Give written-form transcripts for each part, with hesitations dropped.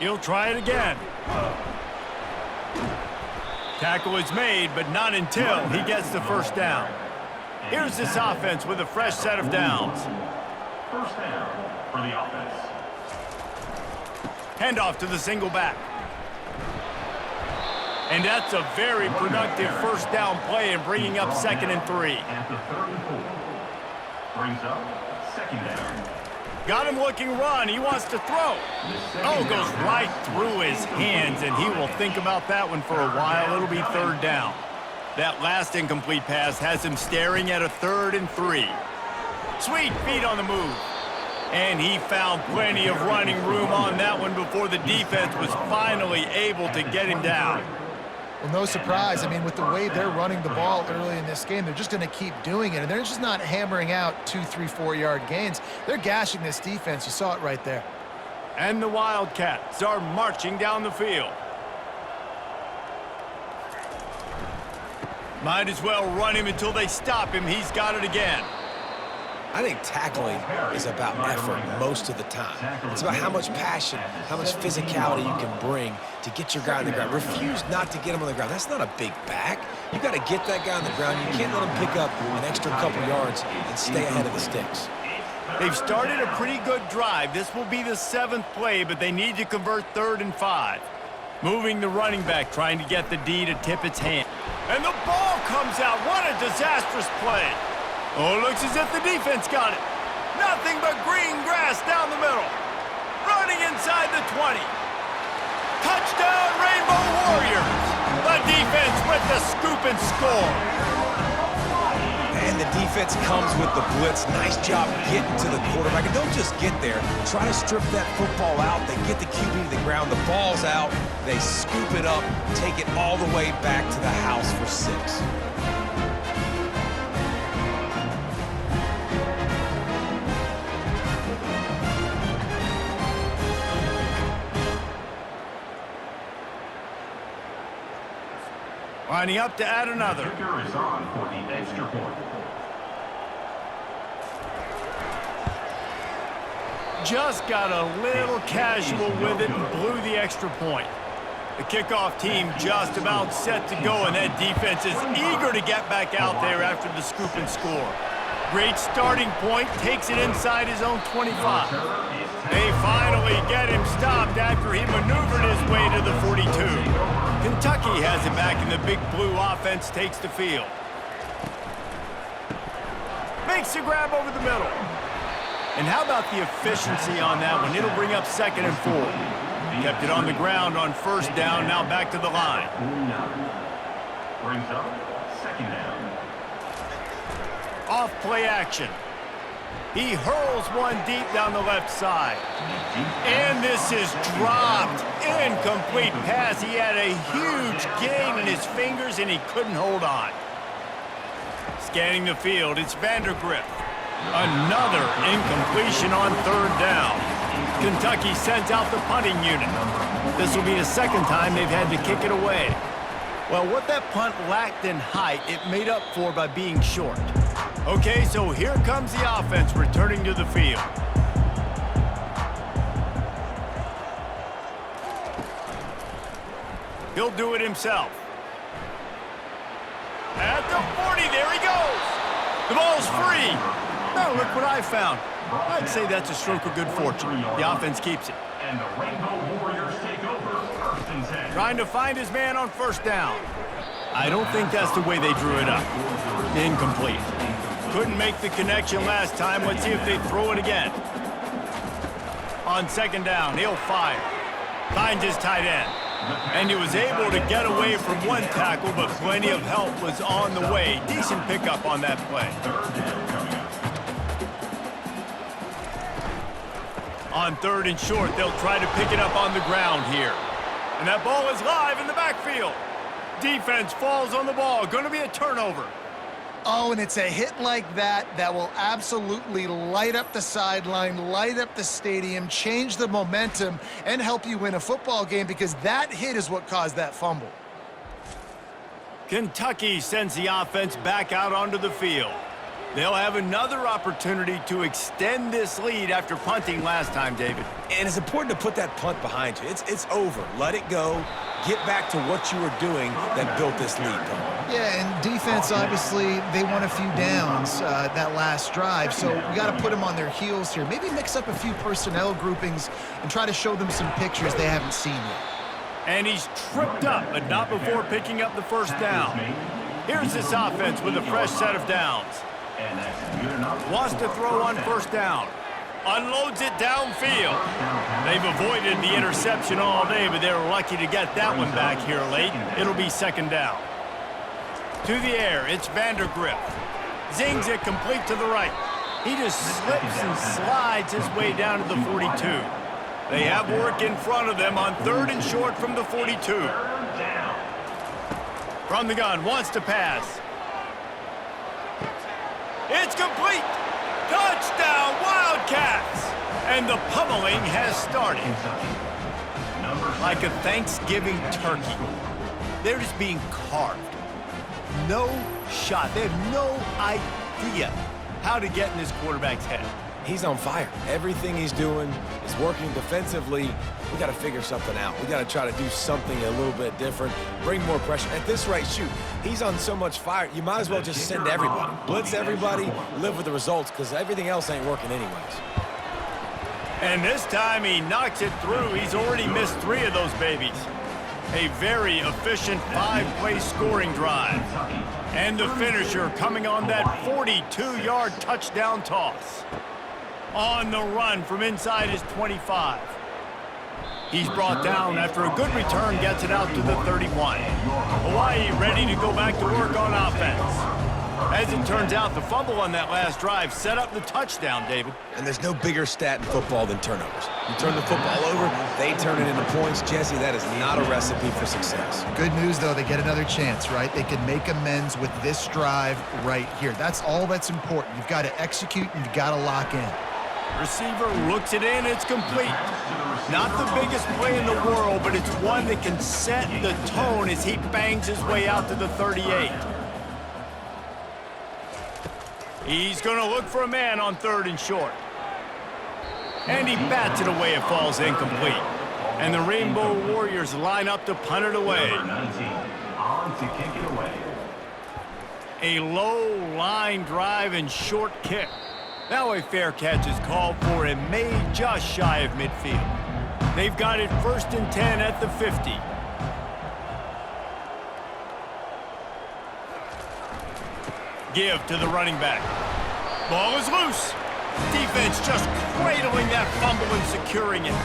He'll try it again. Tackle is made, but not until he gets the first down. Here's this offense with a fresh set of downs. First down for the offense. Handoff to the single back. And that's a very productive first down play and bringing up 2nd and 3. At the 34. Brings up 2nd down. Got him looking run. He wants to throw. Oh, goes right through his hands, and he will think about that one for a while. It'll be 3rd down. That last incomplete pass has him staring at a 3rd and 3. Sweet feet on the move. And he found plenty of running room on that one before the defense was finally able to get him down. Well, no surprise. I mean, with the way they're running the ball early in this game, they're just going to keep doing it. And they're just not hammering out 2, 3, 4-yard gains. They're gashing this defense. You saw it right there. And the Wildcats are marching down the field. Might as well run him until they stop him. He's got it again. I think tackling is about effort most of the time. It's about how much passion, how much physicality you can bring to get your guy on the ground. Refuse not to get him on the ground. That's not a big back. You got to get that guy on the ground. You can't let him pick up an extra couple yards and stay ahead of the sticks. They've started a pretty good drive. This will be the 7th play, but they need to convert 3rd and 5. Moving the running back, trying to get the D to tip its hand. And the ball comes out. What a disastrous play. Oh, looks as if the defense got it. Nothing but green grass down the middle. Running inside the 20. Touchdown, Rainbow Warriors. The defense with the scoop and score. And the defense comes with the blitz. Nice job getting to the quarterback. And don't just get there. Try to strip that football out. They get the QB to the ground. The ball's out. They scoop it up, take it all the way back to the house for 6. Lining up to add another. Kicker is on for the extra point. Just got a little casual with it and blew the extra point. The kickoff team just about set to go, and that defense is eager to get back out there after the scoop and score. Great starting point, takes it inside his own 25. They finally get him stopped after he maneuvered his way to the 42. Kentucky has it back, and the Big Blue offense takes the field. Makes the grab over the middle. And how about the efficiency on that one? It'll bring up 2nd and 4. Kept it on the ground on 1st down, now back to the line. Brings up 2nd down. Off play action. He hurls one deep down the left side. And this is dropped. Incomplete pass. He had a huge gain in his fingers, and he couldn't hold on. Scanning the field, it's Vandergrift. Another incompletion on 3rd down. Kentucky sends out the punting unit. This will be the 2nd time they've had to kick it away. Well, what that punt lacked in height, it made up for by being short. Okay, so here comes the offense returning to the field. He'll do it himself. At the 40, there he goes. The ball's free. Now look what I found. I'd say that's a stroke of good fortune. The offense keeps it. And the Rainbow Warriors take over 1st and 10. Trying to find his man on 1st down. I don't think that's the way they drew it up. Incomplete. Couldn't make the connection last time. Let's see if they throw it again. On 2nd down, he'll fire. Finds his tight end. And he was able to get away from one tackle, but plenty of help was on the way. Decent pickup on that play. 3rd down coming up. On 3rd and short, they'll try to pick it up on the ground here. And that ball is live in the backfield. Defense falls on the ball. Going to be a turnover. Oh, and it's a hit like that that will absolutely light up the sideline, light up the stadium, change the momentum, and help you win a football game, because that hit is what caused that fumble. Kentucky sends the offense back out onto the field. They'll have another opportunity to extend this lead after punting last time, David. And it's important to put that punt behind you. It's over. Let it go. Get back to what you were doing that built this lead, Tom. Yeah, and defense, obviously, they won a few downs that last drive, so we got to put them on their heels here. Maybe mix up a few personnel groupings and try to show them some pictures they haven't seen yet. And he's tripped up, but not before picking up the first down. Here's this offense with a fresh set of downs. Wants to throw on first down. Unloads it downfield. They've avoided the interception all day, but they're lucky to get that one back here late. It'll be second down. To the air, it's Vandergriff. Zings it complete to the right. He just slips and slides his way down to the 42. They have work in front of them on 3rd and short from the 42. From the gun, wants to pass. It's complete! Touchdown, Wildcats! And the pummeling has started. Like a Thanksgiving turkey. They're just being carved. No shot. They have no idea how to get in this quarterback's head. He's on fire. Everything he's doing is working defensively. We got to figure something out. We got to try to do something a little bit different, bring more pressure. At this rate, shoot, he's on so much fire, you might as well just send everybody. Blitz everybody, live with the results, because everything else ain't working anyways. And this time he knocks it through. He's already missed 3 of those babies. A very efficient 5-play scoring drive. And the finisher coming on that 42-yard touchdown toss. On the run from inside his 25. He's brought down after a good return, gets it out to the 31. Hawaii ready to go back to work on offense. As it turns out, the fumble on that last drive set up the touchdown, David. And there's no bigger stat in football than turnovers. You turn the football over, they turn it into points. Jesse, that is not a recipe for success. Good news, though, they get another chance, right? They can make amends with this drive right here. That's all that's important. You've got to execute and you've got to lock in. Receiver looks it in, it's complete. Not the biggest play in the world, but it's one that can set the tone as he bangs his way out to the 38. He's going to look for a man on 3rd and short. And he bats it away, it falls incomplete. And the Rainbow Warriors line up to punt it away. On to kick it away. A low line drive and short kick. Now a fair catch is called for and made just shy of midfield. They've got it 1st and 10 at the 50. Give to the running back. Ball is loose. Defense just cradling that fumble and securing it.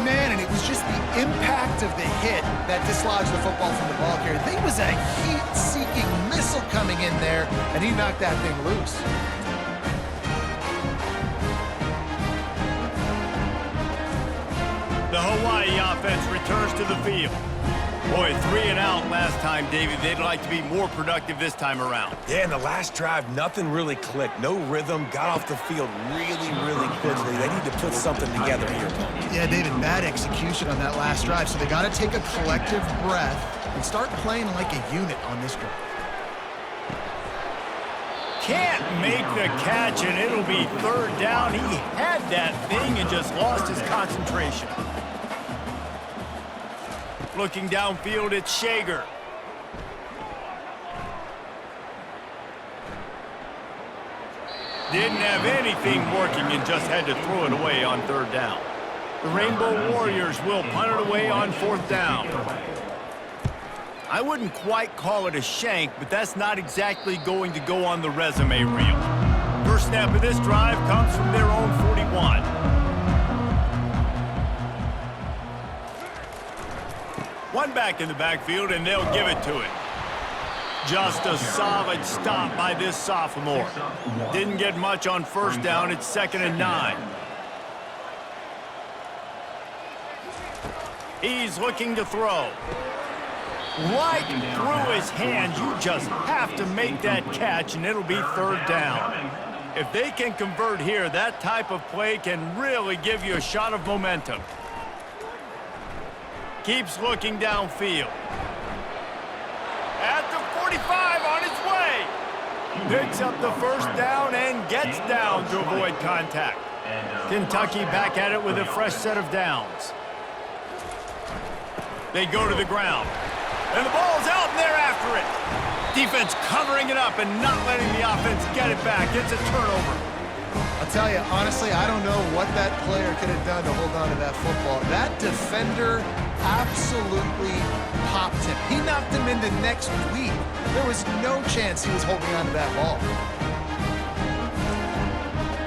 Man, and it was just the impact of the hit that dislodged the football from the ball carrier. There was a heat-seeking missile coming in there, and he knocked that thing loose. The Hawaii offense returns to the field. Boy, 3 and out last time, David. They'd like to be more productive this time around. Yeah, in the last drive, nothing really clicked. No rhythm, got off the field really, really quickly. They need to put something together here, Tony. Yeah, David, bad execution on that last drive, so they got to take a collective breath and start playing like a unit on this drive. Can't make the catch, and it'll be 3rd down. He had that thing and just lost his concentration. Looking downfield, it's Shager. Didn't have anything working and just had to throw it away on 3rd down. The Rainbow Warriors will punt it away on 4th down. I wouldn't quite call it a shank, but that's not exactly going to go on the resume reel. First snap of this drive comes from their own 41. One back in the backfield, and they'll give it to it. Just a solid stop by this sophomore. Didn't get much on 1st down. It's 2nd and 9. He's looking to throw. Right through his hands. You just have to make that catch, and it'll be 3rd down. If they can convert here, that type of play can really give you a shot of momentum. Keeps looking downfield. At the 45 on his way. Picks up the first down and gets down to avoid contact. Kentucky back at it with a fresh set of downs. They go to the ground. And the ball's out, and they're after it. Defense covering it up and not letting the offense get it back. It's a turnover. I'll tell you, honestly, I don't know what that player could have done to hold on to that football. That defender absolutely popped him. He knocked him into next week. There was no chance he was holding on to that ball.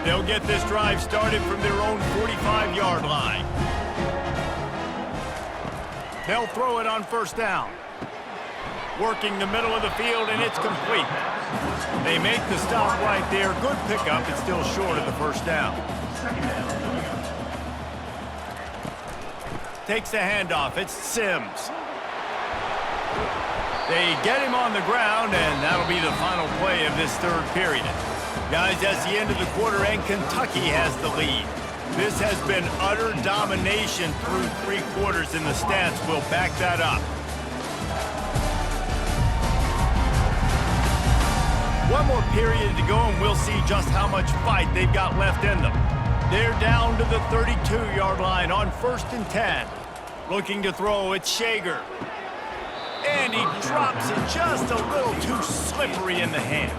They'll get this drive started from their own 45-yard line. They'll throw it on first down. Working the middle of the field, and it's complete. They make the stop right there. Good pickup. It's still short of the first down. Takes the handoff. It's Sims. They get him on the ground, and that'll be the final play of this third period. Guys, that's the end of the quarter, and Kentucky has the lead. This has been utter domination through 3 quarters, and the stats will back that up. One more period to go, and we'll see just how much fight they've got left in them. They're down to the 32-yard line on 1st and 10. Looking to throw, it's Shager. And he drops it just a little too slippery in the hands.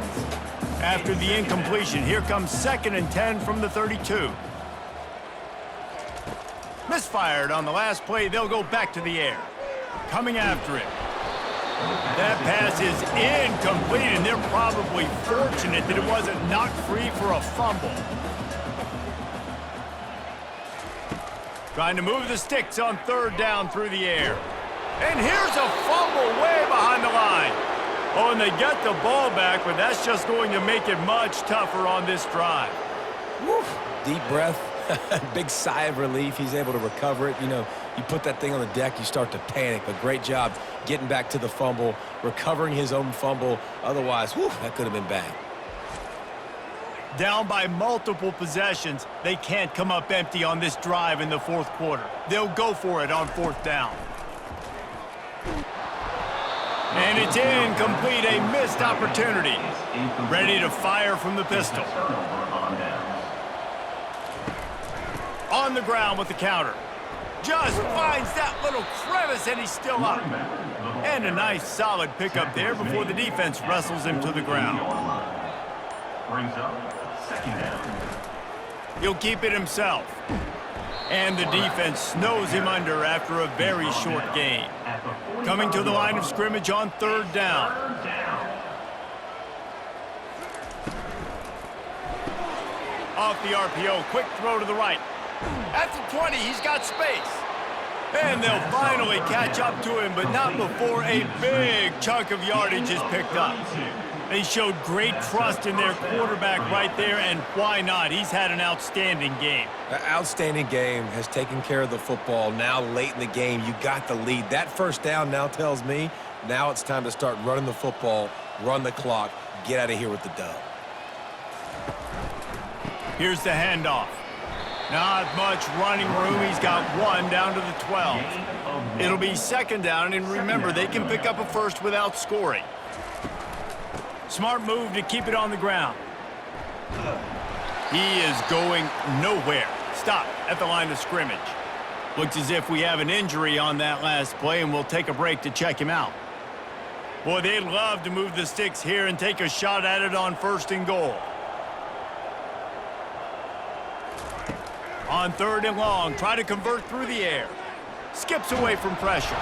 After the incompletion, here comes 2nd and 10 from the 32. Misfired on the last play, they'll go back to the air. Coming after it. That pass is incomplete, and they're probably fortunate that it wasn't knocked free for a fumble. Trying to move the sticks on 3rd down through the air. And here's a fumble way behind the line. Oh, and they get the ball back, but that's just going to make it much tougher on this drive. Woo. Deep breath. Big sigh of relief. He's able to recover it. You know, you put that thing on the deck, you start to panic. But great job getting back to the fumble, recovering his own fumble. Otherwise, whew, that could have been bad. Down by multiple possessions, they can't come up empty on this drive in the 4th quarter. They'll go for it on 4th down. And it's incomplete, a missed opportunity. Ready to fire from the pistol. On the ground with the counter. Just finds that little crevice, and he's still up. And a nice solid pickup there before the defense wrestles him to the ground. Brings up 2nd down. He'll keep it himself. And the defense snows him under after a very short gain. Coming to the line of scrimmage on 3rd down. Off the RPO, quick throw to the right. At the 20, he's got space. And they'll finally catch up to him, but not before a big chunk of yardage is picked up. They showed great trust in their quarterback right there, and why not? He's had an outstanding game. An outstanding game, has taken care of the football. Now late in the game, you got the lead. That first down now tells me now it's time to start running the football, run the clock, get out of here with the dub. Here's the handoff. Not much running room. He's got 1 down to the 12. It'll be 2nd down, and remember, they can pick up a first without scoring. Smart move to keep it on the ground. He is going nowhere. Stop at the line of scrimmage. Looks as if we have an injury on that last play, and we'll take a break to check him out. Boy, they'd love to move the sticks here and take a shot at it on 1st and goal. On 3rd and long, try to convert through the air. Skips away from pressure.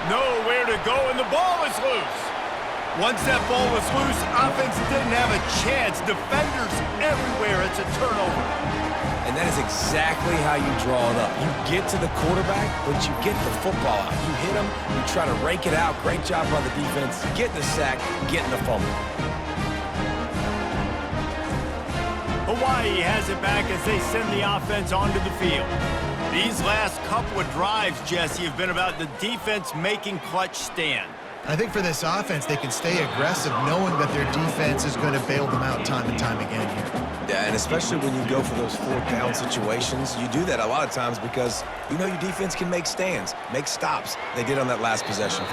Nowhere to go, and the ball is loose. Once that ball was loose, offense didn't have a chance. Defenders everywhere. It's a turnover. And that is exactly how you draw it up. You get to the quarterback, but you get the football out. You hit him, you try to rake it out. Great job by the defense. Getting the sack, getting the fumble. Hawaii has it back as they send the offense onto the field. These last couple of drives, Jesse, have been about the defense making clutch stand. I think for this offense, they can stay aggressive knowing that their defense is going to bail them out time and time again here. and especially when you go for those fourth down situations, you do that a lot of times because you know your defense can make stands, make stops. They did on that last possession.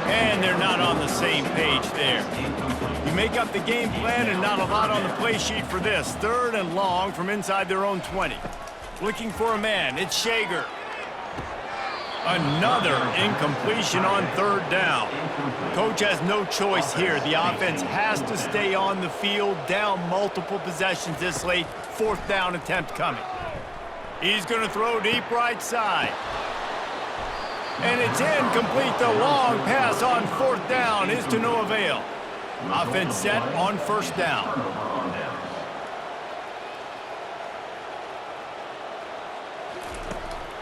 And they're not on the same page there. You make up the game plan and not a lot on the play sheet for this. 3rd and long from inside their own 20. Looking for a man, it's Shager. Another incompletion on 3rd down. Coach has no choice here. The offense has to stay on the field, down multiple possessions this late. 4th down attempt coming. He's going to throw deep right side. And it's incomplete. The long pass on 4th down is to no avail. Offense set on 1st down.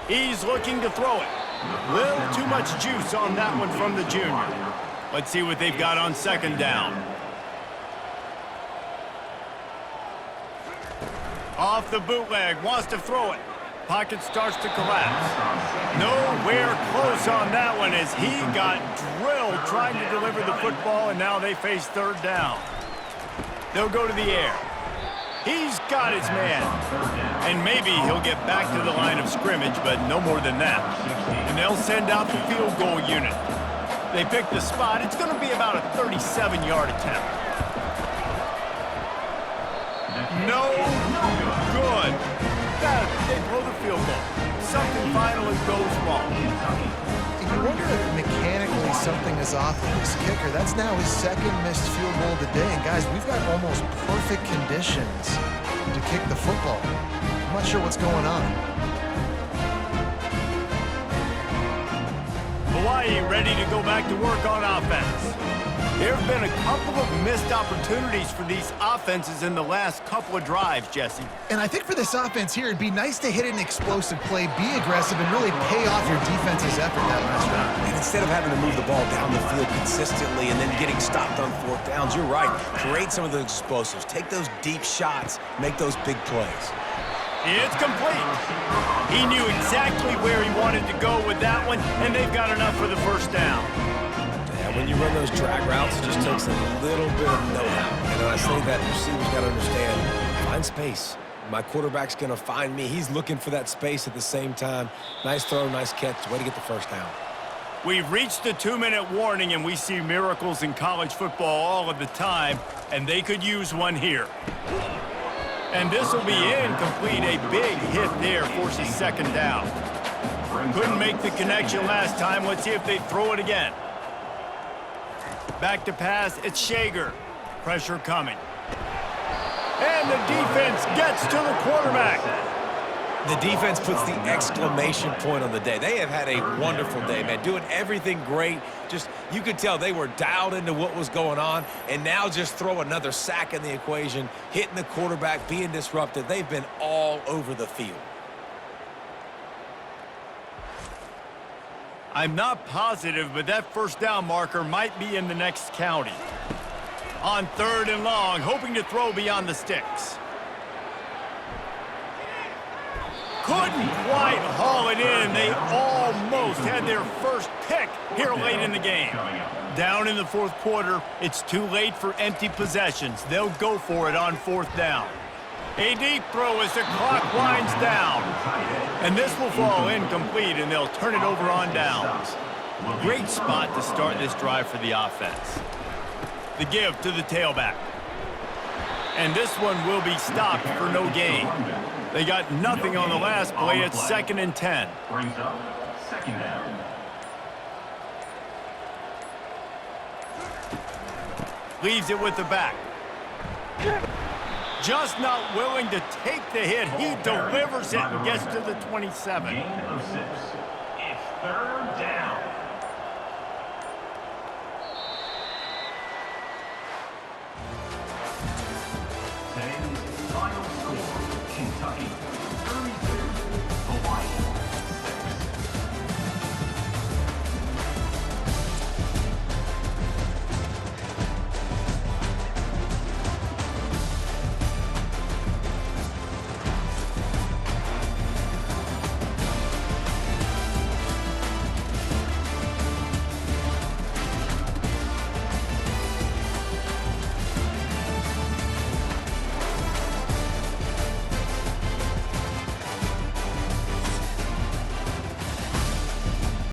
He's looking to throw it. Little too much juice on that one from the junior. Let's see what they've got on 2nd down. Off the bootleg, wants to throw it. Pocket starts to collapse. Nowhere close on that one as he got drilled trying to deliver the football, and now they face 3rd down. They'll go to the air. He's got his man. And maybe he'll get back to the line of scrimmage, but no more than that. And they'll send out the field goal unit. They pick the spot. It's going to be about a 37-yard attempt. No good. They blow the field goal. Something finally goes wrong. And you wonder if mechanically something is off with this kicker. That's now his 2nd missed field goal of the day. And guys, we've got almost perfect conditions to kick the football. I'm not sure what's going on. Hawaii ready to go back to work on offense. There have been a couple of missed opportunities for these offenses in the last couple of drives, Jesse. And I think for this offense here, it'd be nice to hit an explosive play, be aggressive, and really pay off your defense's effort that last round. And instead of having to move the ball down the field consistently and then getting stopped on 4th downs, you're right. Create some of those explosives. Take those deep shots. Make those big plays. It's complete. He knew exactly where he wanted to go with that one, and they've got enough for the 1st down. Yeah, when you run those drag routes, it just takes a little bit of know-how. And I say that receivers got to understand, find space. My quarterback's going to find me. He's looking for that space at the same time. Nice throw, nice catch. Way to get the 1st down. We've reached the 2-minute warning, and we see miracles in college football all of the time, and they could use one here. And this will be incomplete. A big hit there forces 2nd down. Couldn't make the connection last time. Let's see if they throw it again. Back to pass, it's Shager. Pressure coming. And the defense gets to the quarterback. The defense puts the exclamation point on the day. They have had a wonderful day, man. Doing everything great. Just, you could tell they were dialed into what was going on. And now just throw another sack in the equation, hitting the quarterback, being disrupted. They've been all over the field. I'm not positive, but that 1st down marker might be in the next county. On 3rd and long, hoping to throw beyond the sticks. Couldn't quite haul it in. They almost had their first pick here late in the game. Down in the 4th quarter, it's too late for empty possessions. They'll go for it on 4th down. A deep throw as the clock winds down. And this will fall incomplete, and they'll turn it over on downs. Great spot to start this drive for the offense. The give to the tailback. And this one will be stopped for no gain. They got nothing on the last play. It's 2nd and 10. Brings up 2nd down. Leaves it with the back. Just not willing to take the hit. He delivers it and gets to the 27. Gain of 6. It's 3rd down.